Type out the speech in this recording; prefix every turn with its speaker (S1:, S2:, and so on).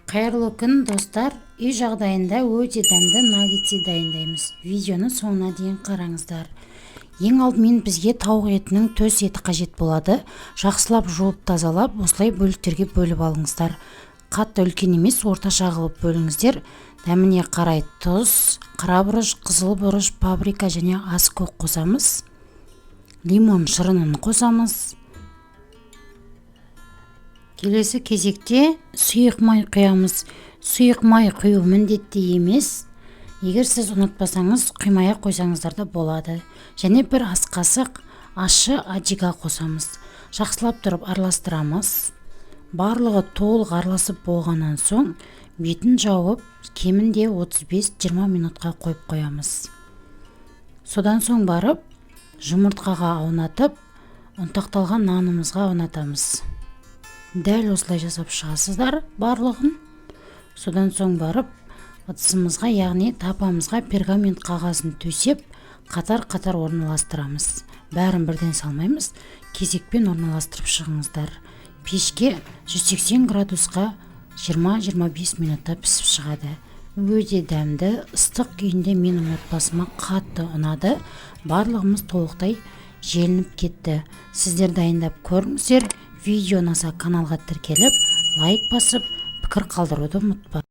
S1: Қайырлы күн достар, үй жағдайында өте дәмді наггетс дайындаймыз. Видеоны соңына дейін қараңыздар. Ең алдымен бізге тауық етінің төс еті қажет болады. Жақсылап жуып тазалап, осылай бөліктерге бөліп алыңыздар. Қатты үлкен емес, орташа қылып бөліңіздер. Дәміне қарай тұз, қара бұрыш, қызыл бұрыш, паприка және аскөк қосамыз. Лимон шырынын қосамыз. Келесі кезекте сұйық май құямыз. Сұйық май құю міндетті емес. Егер сіз ұнатпасаңыз, құймай қойсаңыздар да болады. Және бір ас қасық ащы аджика қосамыз. Жақсылап тұрып араластырамыз. Барлығы толық араласып болғаннан соң, бетін жауып, кемінде 35-20 минутқа қойып қоямыз. Содан соң барып, жұмыртқаға аунатып, ұнтақталған нанымызға аунатамыз. Дәл осылай жасап шығасыздар барлығын. Содан соң барып, ыдысымызға, яғни тапамызға пергамент қағазын төсеп, қатар-қатар орналастырамыз. Бәрін бірден салмаймыз, кезекпен орналастырып шығыңыздар. Пешке 180 градусқа 20-25 минутта пісіп шығады. Өте дәмді, ыстық күйінде менің отбасыма қатты ұнады. Барлығымыз толықтай желініп кетті. Сіздер дайындап көріңіздер. Видео ұнаса каналға тіркеліп, лайк басып, пікір қалдыруды ұмытпаңыздар.